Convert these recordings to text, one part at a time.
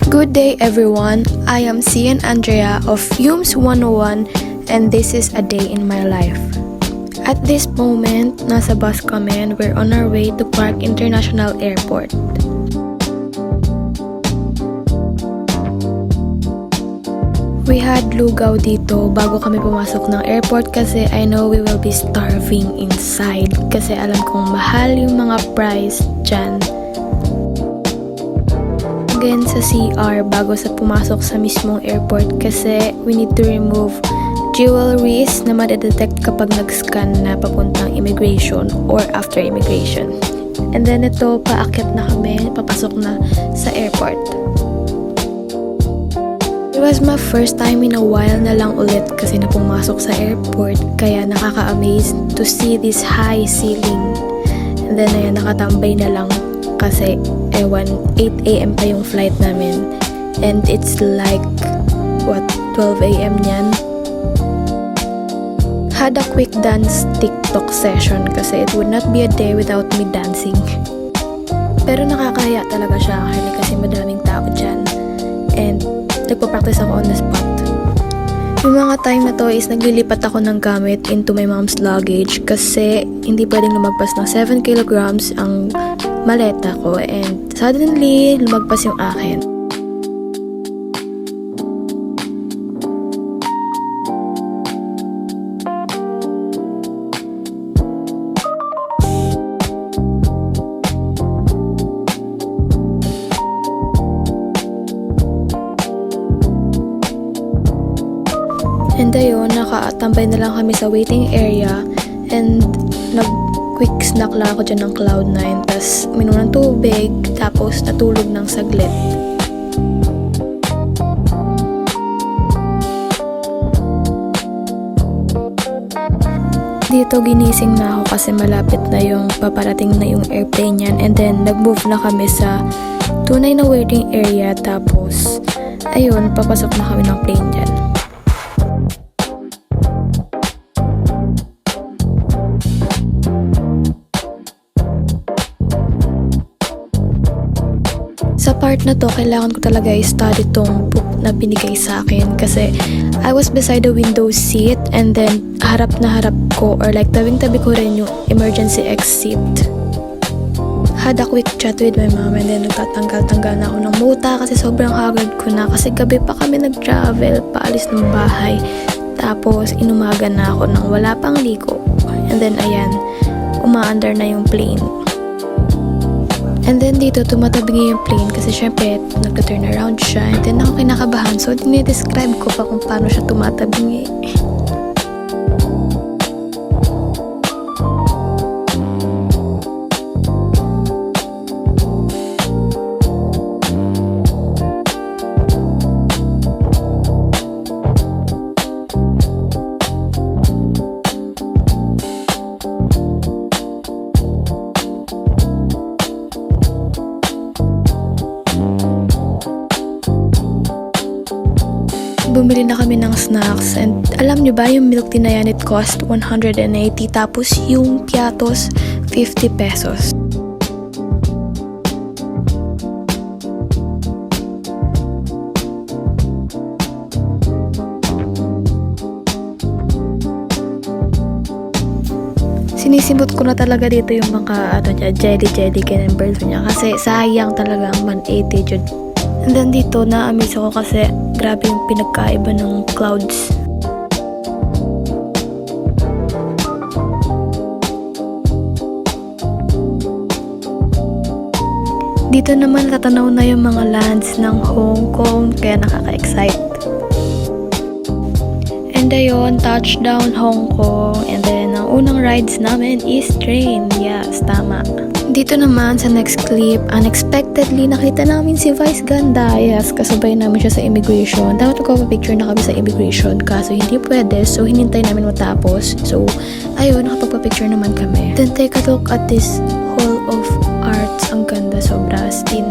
Good day everyone, I am Cian Andrea of UMS 101 and this is a day in my life. At this moment, nasa bus kami and we're on our way to Clark International Airport. We had lugaw dito bago kami pumasok ng airport kasi I know we will be starving inside kasi alam kong mahal yung mga price dyan. Again sa CR bago sa pumasok sa mismong airport kasi we need to remove jewelries na madedetect kapag nag-scan na papuntang immigration or after immigration. And then ito, paakyat na kami, papasok na sa airport. It was my first time in a while na lang ulit kasi na pumasok sa airport kaya nakaka-amaze to see this high ceiling. And then ayan, nakatambay na lang kasi 8 AM pa yung flight namin and it's like 12 AM yan. Had a quick dance TikTok session kasi it would not be a day without me dancing. Pero nakakaya talaga siya actually kasi madaming tao dyan and nagpa-practice ako on the spot. Yung mga time na to is naglilipat ako ng gamit into my mom's luggage kasi hindi pwedeng lumagpas ng 7 kilograms ang maleta ko and suddenly lumagpas yung akin. And ayun, nakatambay na lang kami sa waiting area and nag-quick snack lang ako dyan ng Cloud9 tas minom ng tubig tapos natulog ng saglit. Dito ginising na ako kasi malapit na yung paparating na yung airplane yan and then nag-move na kami sa tunay na waiting area tapos ayun, papasok na kami ng plane dyan. Sa part na to, kailangan ko talaga i-study tong book na binigay sa akin kasi I was beside the window seat and then harap na harap ko or like tabing-tabi ko rin yung emergency exit. Had a quick chat with my mom and then nagtatanggal-tanggal na ako ng muta kasi sobrang haggard ko na kasi gabi pa kami nag-travel paalis ng bahay tapos inumaga na ako nang wala pang liko and then ayan, umaandar na yung plane. And then dito, tumatabingi yung plane kasi syempre, nag-turn around siya. And then ako kinakabahan. So, dinidescribe ko pa kung paano siya tumatabingi. Bumili na kami ng snacks and alam nyo ba yung milk tea na yan, it cost 180 tapos yung piatos 50 pesos. Sinisimot ko na talaga dito yung mga jelly ganyan birds niya kasi sayang talaga ang 180 jud. And then dito, na-amaze ako kasi grabe yung pinagkaiba ng clouds. Dito naman tatanaw na yung mga lands ng Hong Kong kaya nakaka-excite. And ayun, touchdown Hong Kong and then ang unang rides namin is train. Yes, tama. Dito naman sa next clip, unexpectedly nakita namin si Vice Ganda. Yes, kasabay namin siya sa immigration. Dapat magpapapicture na kami sa immigration kaso hindi pwede so hinintay namin matapos. So ayun, nakapagpapicture naman kami. Then take a look at this Hall of Arts. Ang ganda, sobra as in.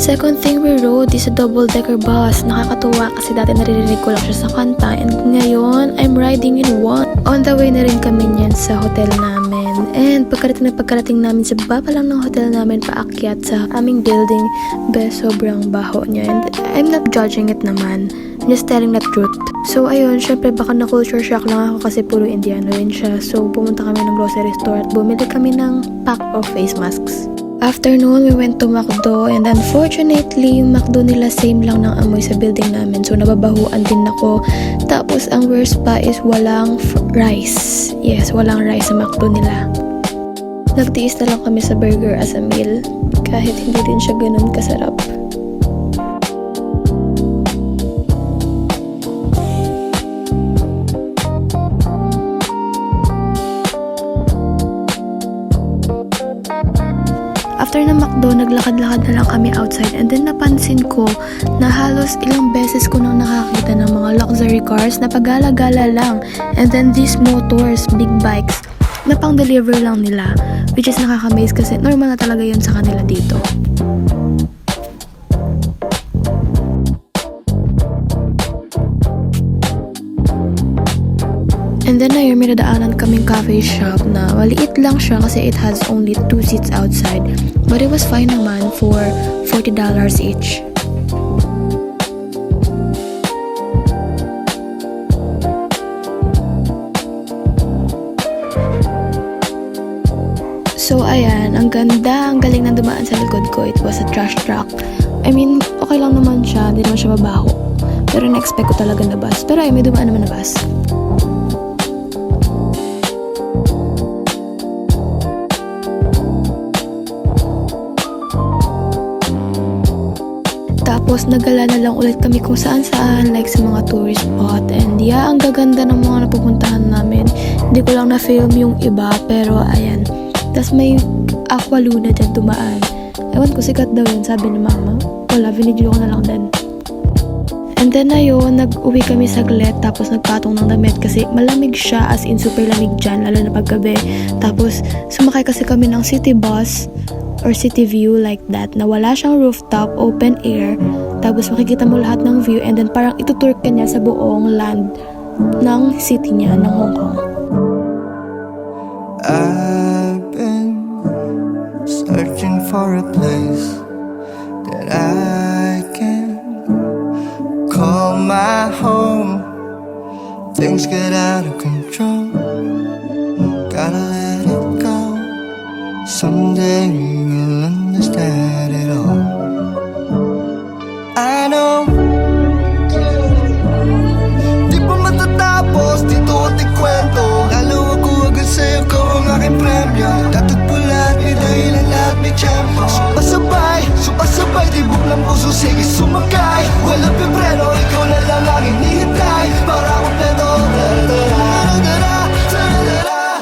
Second thing we rode is a double-decker bus. Nakakatuwa kasi dati naririnig ko lang siya sa kanta and ngayon I'm riding in one. On the way na rin kami niyan sa hotel namin. namin. And pagkarating namin sa baba lang ng hotel namin paakyat sa aming building, sobrang baho niya. And I'm not judging it naman. I'm just telling the truth. So ayun, syempre baka na culture shock lang ako kasi puro Indiano rin siya. So pumunta kami ng grocery store at bumili kami ng pack of face masks. After noon, we went to McDo and unfortunately, yung McDo nila same lang ng amoy sa building namin. So nababahuan din ako. Tapos ang worst pa is walang rice. Yes, walang rice sa McDo nila. Nagtiis na lang kami sa burger as a meal kahit hindi din siya ganun kasarap. After ng McDo, naglakad-lakad na lang kami outside and then napansin ko na halos ilang beses ko nang nakakita ng mga luxury cars na pagala-gala lang. And then these motors, big bikes, na pang-deliver lang nila. Which is nakakamaze kasi normal na talaga yun sa kanila dito. And then ayun, may nadaanan kaming cafe shop na maliit lang siya kasi it has only 2 seats outside. But it was fine naman for $40 each. So ayan, ang ganda, ang galing na dumaan sa likod ko. It was a trash truck. I mean, okay lang naman siya, hindi naman siya mabaho. Pero na-expect ko talaga na bus. Pero ay, may dumaan naman na bus. Tapos nagala na lang ulit kami kung saan-saan, like sa mga tourist spot. And yeah, ang gaganda ng mga napupuntahan namin. Hindi ko lang na-film yung iba, pero ayan. Tapos may Aqua Luna dyan dumaan. Ewan ko, sikat daw yun, sabi ni mama. Wala, binidyo ko na lang din. And then ayun, nag-uwi kami saglit, tapos nagpatong ng damit kasi malamig siya, as in super lamig dyan, lalo na paggabi. Tapos sumakay kasi kami ng city bus or city view like that, na wala siyang rooftop, open air, tapos makikita mo lahat ng view and then parang itutour ka niya sa buong land ng city niya, ng Hong Kong. I've been searching for a place that I can call my home. Things get out of control, gotta let it go. Someday you'll understand it all. I know di pa matatapos dito ating kwento. Lalo ako agad sa'yo, ikaw ang aking premyo. Tatagpo lahat, may dahilan lahat, may tiyempo. Sumasabay, tibok ng puso, sige sumakay. Walang pipreno, ikaw na lang ang hinihintay. Para kompleto,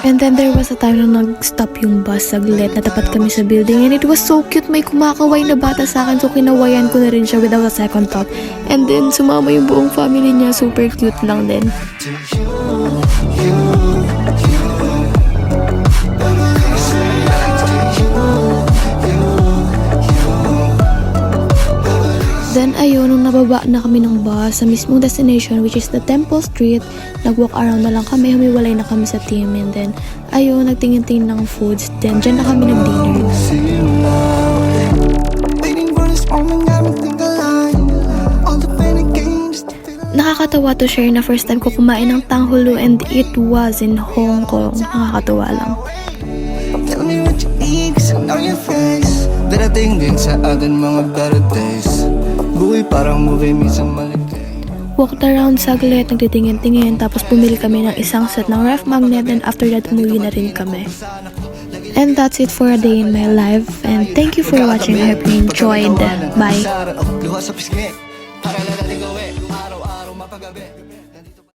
And then there was a time na nag-stop yung bus saglit, natapat kami sa building and it was so cute, may kumakaway na bata sa akin, so kinawayan ko na rin siya without a second thought. And then sumama yung buong family niya, super cute lang din. Then ayun, nung nababa na kami ng bus sa mismong destination, which is the Temple Street, nag-walk around na lang kami, humiwalay na kami sa team. And then ayun, nagtingin-tingin ng foods. Then dyan na kami nag-dinner. Nakakatawa to share na first time ko kumain ng tanghulu and it was in Hong Kong. Nakakatawa lang. Tell me what you need, 'cause I know your face. Darating din sa atin mga better days. Buhay parang movie, minsan maligay. Walked around saglit, nagtitingin-tingin, tapos bumili kami ng isang set ng ref magnet and after that umuwi na rin kami. And that's it for a day in my life. And thank you for watching. I hope you enjoyed. Bye.